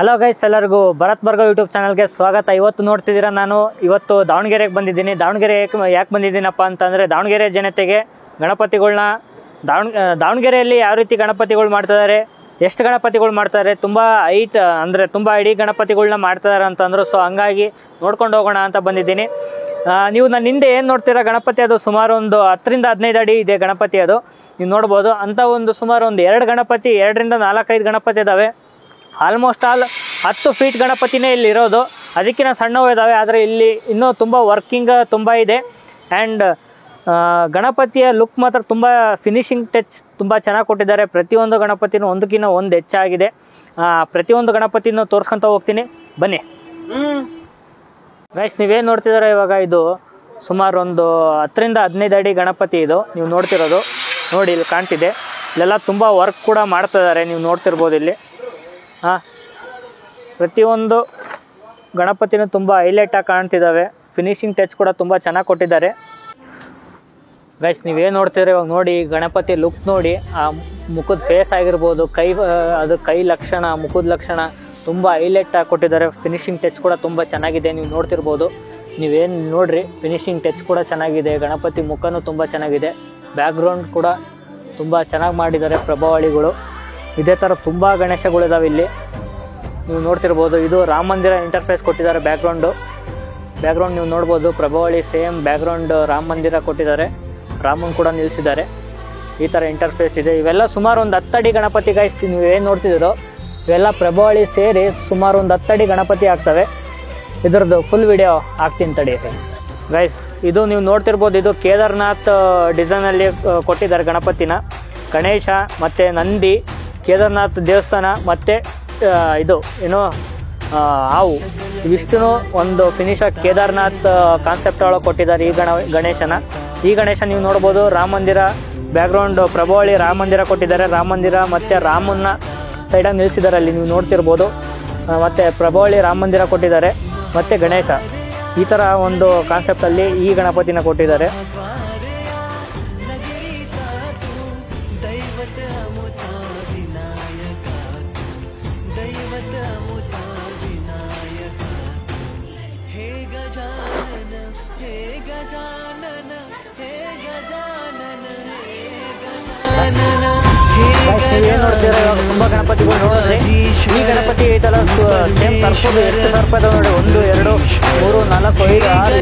Hello guys, ಎಲ್ಲರಿಗೂ Bharat ಬರ್ಗೋ YouTube ಚಾನಲ್ಗೆ ಸ್ವಾಗತ. ಇವತ್ತು ನೋಡ್ತಿದ್ದೀರಾ, ನಾನು ಇವತ್ತು ದಾವಣಗೆರೆಗೆ ಬಂದಿದ್ದೀನಿ. ದಾವಣಗೆರೆ ಯಾಕೆ ಬಂದಿದ್ದೀನಪ್ಪ ಅಂತಂದರೆ, ದಾವಣಗೆರೆ ಜನತೆಗೆ ಗಣಪತಿಗಳ್ನ ದಾವಣಗೆರೆಯಲ್ಲಿ ಯಾವ ರೀತಿ ಗಣಪತಿಗಳು ಮಾಡ್ತಿದ್ದಾರೆ, ಎಷ್ಟು ಗಣಪತಿಗಳು ಮಾಡ್ತಾರೆ, ತುಂಬ ಹೈಟ್ ಅಂದರೆ ತುಂಬ ಇಡೀ ಗಣಪತಿಗಳ್ನ ಮಾಡ್ತಿದ್ದಾರೆ ಅಂತಂದರು. ಸೊ ಹಂಗಾಗಿ ನೋಡ್ಕೊಂಡು ಹೋಗೋಣ ಅಂತ ಬಂದಿದ್ದೀನಿ. ನೀವು ನನ್ನ ಹಿಂದೆ ಏನು ನೋಡ್ತೀರಾ ಗಣಪತಿ, ಅದು ಸುಮಾರು ಒಂದು 10 ರಿಂದ 15 ಅಡಿ ಇದೆ ಗಣಪತಿ. ಅದು ನೀವು ನೋಡ್ಬೋದು. ಅಂಥ ಒಂದು ಸುಮಾರು ಒಂದು 2 ಗಣಪತಿ, 2 ರಿಂದ 4-5 ಗಣಪತಿ ಇದ್ದಾವೆ. ಆಲ್ಮೋಸ್ಟ್ ಆಲ್ 10 ಫೀಟ್ ಗಣಪತಿನೇ ಇಲ್ಲಿ ಇರೋದು. ಅದಕ್ಕಿಂತ ಸಣ್ಣವು ಇದ್ದಾವೆ, ಆದರೆ ಇಲ್ಲಿ ಇನ್ನೂ ತುಂಬ ವರ್ಕಿಂಗ್ ತುಂಬ ಇದೆ. ಆ್ಯಂಡ್ ಗಣಪತಿಯ ಲುಕ್ ಮಾತ್ರ ತುಂಬ ಫಿನಿಶಿಂಗ್ ಟಚ್ ತುಂಬ ಚೆನ್ನಾಗಿ ಕೊಟ್ಟಿದ್ದಾರೆ. ಪ್ರತಿಯೊಂದು ಗಣಪತಿನೂ ಒಂದಕ್ಕಿಂತ ಒಂದು ಹೆಚ್ಚಾಗಿದೆ. ಪ್ರತಿಯೊಂದು ಗಣಪತಿನೂ ತೋರಿಸ್ಕೊತ ಹೋಗ್ತೀನಿ, ಬನ್ನಿ ಗೈಸ್. ನೀವೇನು ನೋಡ್ತಿದ್ದಾರೆ ಇವಾಗ, ಇದು ಸುಮಾರು ಒಂದು 10 ರಿಂದ 15 ಅಡಿ ಗಣಪತಿ ಇದು ನೀವು ನೋಡ್ತಿರೋದು. ನೋಡಿ, ಇಲ್ಲಿ ಕಾಣ್ತಿದೆ. ಇಲ್ಲೆಲ್ಲ ತುಂಬ ವರ್ಕ್ ಕೂಡ ಮಾಡ್ತಿದ್ದಾರೆ, ನೀವು ನೋಡ್ತಿರ್ಬೋದು ಇಲ್ಲಿ. ಪ್ರತಿಯೊಂದು ಗಣಪತಿನೂ ತುಂಬ ಹೈಲೈಟಾಗಿ ಕಾಣ್ತಿದ್ದಾವೆ. ಫಿನಿಶಿಂಗ್ ಟಚ್ ಕೂಡ ತುಂಬ ಚೆನ್ನಾಗಿ ಕೊಟ್ಟಿದ್ದಾರೆ ಗೈಸ್. ನೀವೇನು ನೋಡ್ತಿದ್ರೆ ಇವಾಗ ನೋಡಿ, ಗಣಪತಿ ಲುಕ್ ನೋಡಿ. ಆ ಮುಖದ ಫೇಸ್ ಆಗಿರ್ಬೋದು, ಅದು ಕೈ ಲಕ್ಷಣ, ಮುಖದ ಲಕ್ಷಣ ತುಂಬ ಹೈಲೈಟಾಗಿ ಕೊಟ್ಟಿದ್ದಾರೆ. ಫಿನಿಶಿಂಗ್ ಟಚ್ ಕೂಡ ತುಂಬ ಚೆನ್ನಾಗಿದೆ, ನೀವು ನೋಡ್ತಿರ್ಬೋದು. ನೀವೇನು ನೋಡ್ರಿ, ಫಿನಿಶಿಂಗ್ ಟಚ್ ಕೂಡ ಚೆನ್ನಾಗಿದೆ. ಗಣಪತಿ ಮುಖನೂ ತುಂಬ ಚೆನ್ನಾಗಿದೆ. ಬ್ಯಾಕ್ಗ್ರೌಂಡ್ ಕೂಡ ತುಂಬ ಚೆನ್ನಾಗಿ ಮಾಡಿದ್ದಾರೆ ಪ್ರಭಾವಳಿಗಳು. ಇದೇ ಥರ ತುಂಬ ಗಣೇಶಗಳಿದಾವೆ ಇಲ್ಲಿ, ನೀವು ನೋಡ್ತಿರ್ಬೋದು. ಇದು ರಾಮ ಮಂದಿರ ಇಂಟರ್ಫೇಸ್ ಕೊಟ್ಟಿದ್ದಾರೆ. ಬ್ಯಾಕ್ಗ್ರೌಂಡ್ ನೀವು ನೋಡ್ಬೋದು. ಪ್ರಭಾವಳಿ ಸೇಮ್ ಬ್ಯಾಕ್ಗ್ರೌಂಡ್ ರಾಮ ಮಂದಿರ ಕೊಟ್ಟಿದ್ದಾರೆ. ರಾಮನ್ ಕೂಡ ನಿಲ್ಲಿಸಿದ್ದಾರೆ. ಈ ಥರ ಇಂಟರ್ಫೇಸ್ ಇದೆ. ಇವೆಲ್ಲ ಸುಮಾರು ಒಂದು 10 ಅಡಿ ಗಣಪತಿ ಗೈಸ್. ನೀವು ಏನು ನೋಡ್ತಿದ್ದೀರೋ ಇವೆಲ್ಲ ಪ್ರಭಾವಳಿ ಸೇರಿ ಸುಮಾರು ಒಂದು 10 ಅಡಿ ಗಣಪತಿ ಆಗ್ತವೆ. ಇದರದ್ದು ಫುಲ್ ವಿಡಿಯೋ ಹಾಕ್ತೀನಿ ತಡಿ ಗೈಸ್. ಇದು ನೀವು ನೋಡ್ತಿರ್ಬೋದು, ಇದು ಕೇದಾರ್ನಾಥ್ ಡಿಸೈನಲ್ಲಿ ಕೊಟ್ಟಿದ್ದಾರೆ ಗಣಪತಿನ. ಗಣೇಶ ಮತ್ತು ನಂದಿ, ಕೇದಾರ್ನಾಥ್ ದೇವಸ್ಥಾನ ಮತ್ತು ಇದು ಏನೋ ಹಾವು, ಇವಿಷ್ಟು ಒಂದು ಫಿನಿಶಾಗಿ ಕೇದಾರ್ನಾಥ್ ಕಾನ್ಸೆಪ್ಟ್ ಒಳಗೆ ಕೊಟ್ಟಿದ್ದಾರೆ ಈ ಗಣೇಶನ. ಈ ಗಣೇಶ ನೀವು ನೋಡ್ಬೋದು. ರಾಮ ಮಂದಿರ ಬ್ಯಾಕ್ಗ್ರೌಂಡ್ ಪ್ರಭಾವಳಿ ರಾಮ ಮಂದಿರ ಕೊಟ್ಟಿದ್ದಾರೆ. ರಾಮ ಮಂದಿರ ಮತ್ತು ರಾಮನ್ನ ಸೈಡಾಗಿ ನಿಲ್ಲಿಸಿದ್ದಾರೆ, ಅಲ್ಲಿ ನೀವು ನೋಡ್ತಿರ್ಬೋದು. ಮತ್ತು ಪ್ರಭಾವಳಿ ರಾಮ ಮಂದಿರ ಕೊಟ್ಟಿದ್ದಾರೆ ಮತ್ತು ಗಣೇಶ. ಈ ಥರ ಒಂದು ಕಾನ್ಸೆಪ್ಟಲ್ಲಿ ಈ ಗಣಪತಿನ ಕೊಟ್ಟಿದ್ದಾರೆ. ಏನು ನೋಡ್ತೀರಾ ಇವಾಗ, ತುಂಬ ಗಣಪತಿಗಳು ನೋಡಿದ್ರೆ ಈ ಗಣಪತಿ ಈ ಥರ ಸೇಮ್ ಸರ್ಪದು ಎಷ್ಟು ಸರ್ಪ ಇದಾವೆ ನೋಡಿ. 1, 2, 3, 4, 5, 6